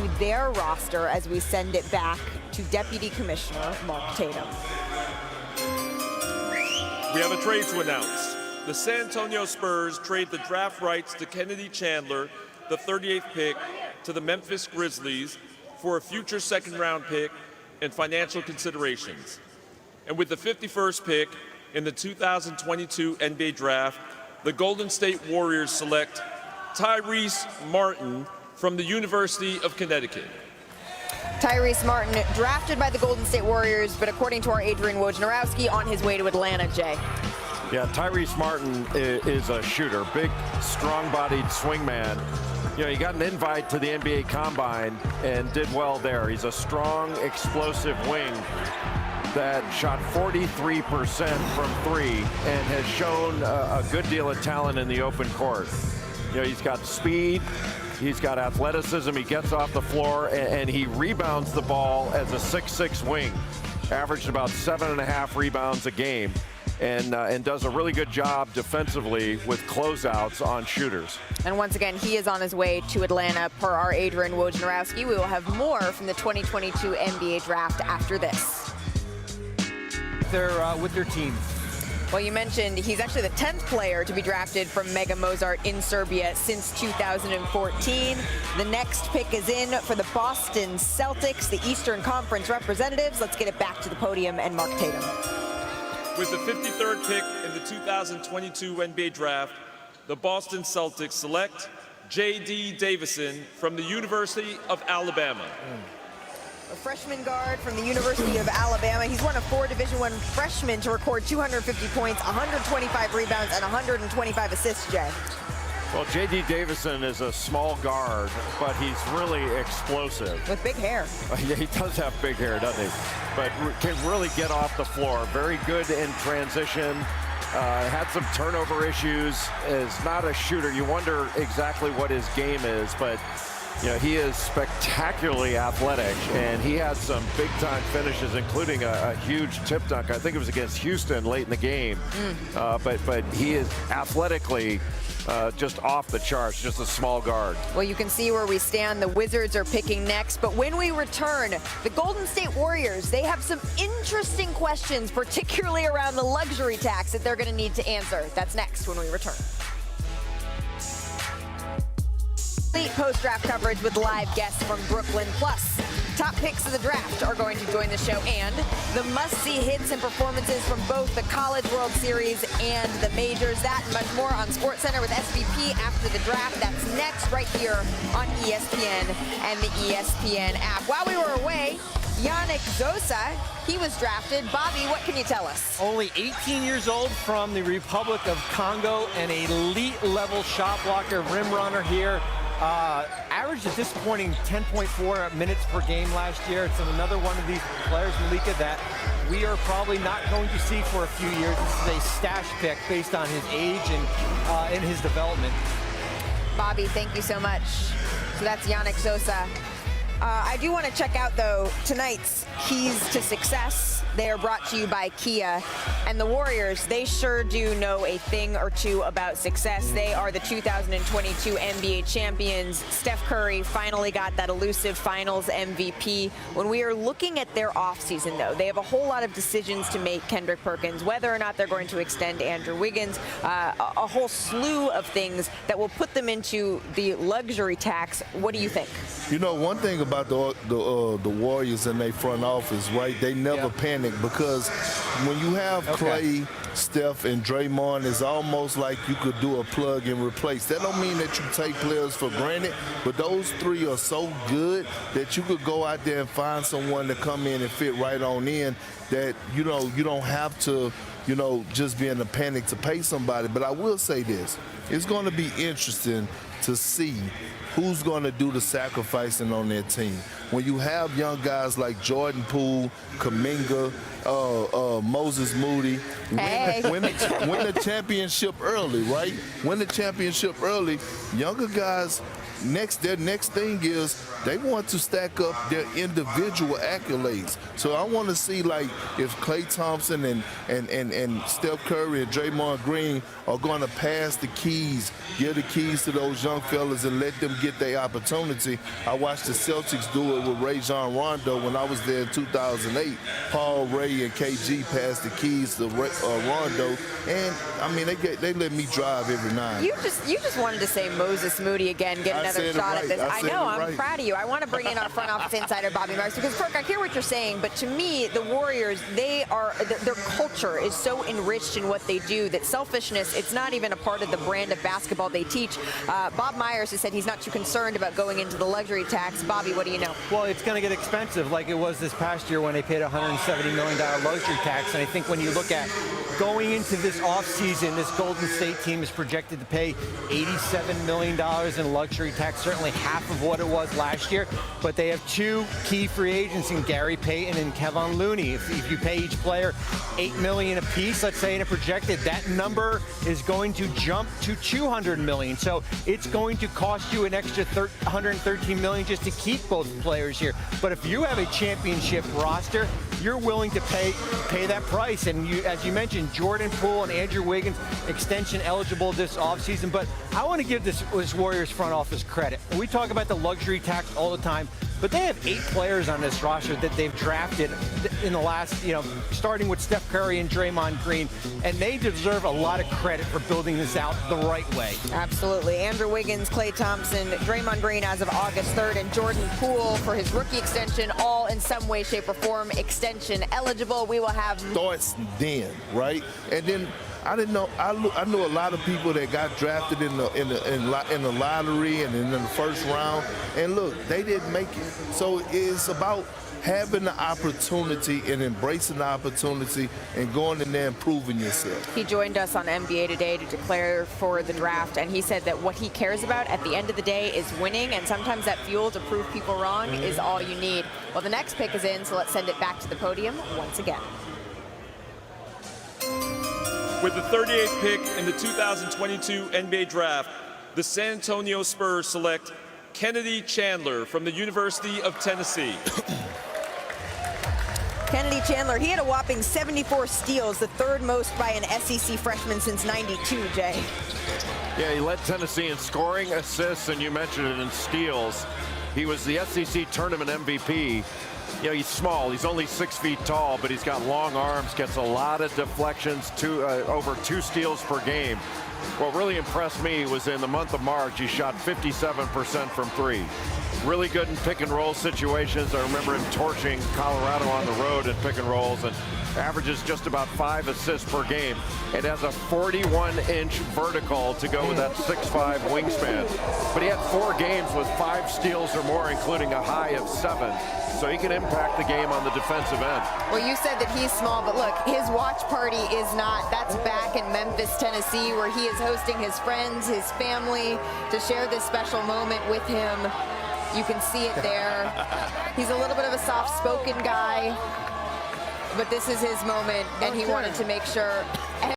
to their roster as we send it back to Deputy Commissioner Mark Tatum. We have a trade to announce. The San Antonio Spurs trade the draft rights to Kennedy Chandler, the 38th pick, to the Memphis Grizzlies for a future second-round pick and financial considerations. And with the 51st pick in the 2022 NBA Draft, the Golden State Warriors select Tyrese Martin from the University of Connecticut. Tyrese Martin, drafted by the Golden State Warriors, but according to our Adrian Wojnarowski, on his way to Atlanta, Jay. Yeah, Tyrese Martin is a shooter, big, strong-bodied swingman. You know, he got an invite to the NBA Combine and did well there. He's a strong, explosive wing that shot 43% from three and has shown a good deal of talent in the open court. You know, he's got speed, he's got athleticism, he gets off the floor, and he rebounds the ball as a 6'6" wing. Averaged about 7.5 rebounds a game. And does a really good job defensively with closeouts on shooters. And once again, he is on his way to Atlanta per our Adrian Wojnarowski. We will have more from the 2022 NBA Draft after this. With their team. Well, you mentioned he's actually the 10th player to be drafted from Mega Mozart in Serbia since 2014. The next pick is in for the Boston Celtics, the Eastern Conference representatives. Let's get it back to the podium and Mark Tatum. With the 53rd pick in the 2022 NBA Draft, the Boston Celtics select J.D. Davison from the University of Alabama. A freshman guard from the University of Alabama. He's one of 4 Division I freshmen to record 250 points, 125 rebounds, and 125 assists, Jay. Well, J.D. Davison is a small guard, but he's really explosive. With big hair. Yeah, he does have big hair, doesn't he? But can really get off the floor. Very good in transition. Had some turnover issues. Is not a shooter. You wonder exactly what his game is, but you know, he is spectacularly athletic, and he had some big-time finishes, including a huge tip dunk. I think it was against Houston late in the game. But he is athletically just off the charts, just a small guard. Well, you can see where we stand. The Wizards are picking next. But when we return, the Golden State Warriors, they have some interesting questions, particularly around the luxury tax that they're going to need to answer. That's next when we return. Post-draft coverage with live guests from Brooklyn. Plus, top picks of the draft are going to join the show, and the must-see hits and performances from both the College World Series and the majors. That and much more on SportsCenter with SVP after the draft. That's next right here on ESPN and the ESPN app. While we were away, Yannick Zosa, he was drafted. Bobby, what can you tell us? Only 18 years old from the Republic of Congo, an elite-level shot blocker, rim runner here. Averaged a disappointing 10.4 minutes per game last year. It's another one of these players, Malika, that we are probably not going to see for a few years. This is a stash pick based on his age and in his development. Bobby, thank you so much. So that's Yannick Zosa. I do want to check out, though, tonight's Keys to Success. They are brought to you by Kia. And the Warriors, they sure do know a thing or two about success. They are the 2022 NBA champions. Steph Curry finally got that elusive finals MVP. When we are looking at their offseason, though, they have a whole lot of decisions to make, Kendrick Perkins, whether or not they're going to extend Andrew Wiggins, a whole slew of things that will put them into the luxury tax. What do you think? You know, one thing about the Warriors and their front office, right? They never panic, because when you have Clay, Steph, and Draymond, it's almost like you could do a plug and replace. That don't mean that you take players for granted, but those three are so good that you could go out there and find someone to come in and fit right on in, that, you know, you don't have to, you know, just be in a panic to pay somebody. But I will say this, it's going to be interesting to see who's going to do the sacrificing on their team. When you have young guys like Jordan Poole, Kuminga, Moses Moody, win the championship early, right? Win the championship early. Younger guys their next thing is they want to stack up their individual accolades. So I want to see, like, if Klay Thompson and Steph Curry and Draymond Green are going to pass the keys, give the keys to those young fellas and let them get their opportunity. I watched the Celtics do it with Rajon Rondo when I was there in 2008. Paul, Ray, and KG passed the keys to Rondo, and I mean they let me drive every night. You just wanted to say Moses Moody again, get another shot at this. I know, I'm proud of you. I want to bring in our front office insider, Bobby Marks, because Kirk, I hear what you're saying, but to me, the Warriors, their culture is so enriched in what they do that selfishness, it's not even a part of the brand of basketball they teach. Bob Myers has said he's not too concerned about going into the luxury tax. Bobby, what do you know? Well, it's going to get expensive like it was this past year when they paid a $170 million luxury tax. And I think when you look at going into this offseason, this Golden State team is projected to pay $87 million in luxury tax, certainly half of what it was last year. But they have two key free agents in Gary Payton and Kevon Looney. If you pay each player $8 million apiece, let's say in a projected, that number is going to jump to $200 million. So it's going to cost you an extra $113 million just to keep both players here. But if you have a championship roster, you're willing to pay that price. And as you mentioned, Jordan Poole and Andrew Wiggins extension eligible this offseason. But I want to give this Warriors front office credit. And we talk about the luxury tax all the time, but they have 8 players on this roster that they've drafted in the last, starting with Steph Curry and Draymond Green, and they deserve a lot of credit for building this out the right way. Absolutely. Andrew Wiggins, Klay Thompson, Draymond Green as of August 3rd, and Jordan Poole for his rookie extension, all in some way, shape, or form extension eligible. We will have starts then, right? And then I didn't know. I know a lot of people that got drafted in the lottery and in the first round, and look, they didn't make it. So it's about having the opportunity and embracing the opportunity and going in there and proving yourself. He joined us on NBA Today to declare for the draft, and he said that what he cares about at the end of the day is winning, and sometimes that fuel to prove people wrong is all you need. Well, the next pick is in, so let's send it back to the podium once again. With the 38th pick in the 2022 NBA Draft, the San Antonio Spurs select Kennedy Chandler from the University of Tennessee. Kennedy Chandler, he had a whopping 74 steals, the third most by an SEC freshman since '92, Jay. Yeah, he led Tennessee in scoring, assists, and you mentioned it, in steals. He was the SEC tournament MVP. He's small. He's only 6 feet tall, but he's got long arms, gets a lot of deflections, over 2 steals per game. What really impressed me was in the month of March, he shot 57% from 3. Really good in pick and roll situations. I remember him torching Colorado on the road in pick and rolls, and averages just about 5 assists per game. It has a 41-inch vertical to go with that 6'5" wingspan. But he had 4 games with 5 steals or more, including a high of 7. So he can impact the game on the defensive end. Well, you said that he's small, but look, his watch party is not. That's back in Memphis, Tennessee, where he is hosting his friends, his family, to share this special moment with him. You can see it there. He's a little bit of a soft-spoken guy, but this is his moment, and he wanted to make sure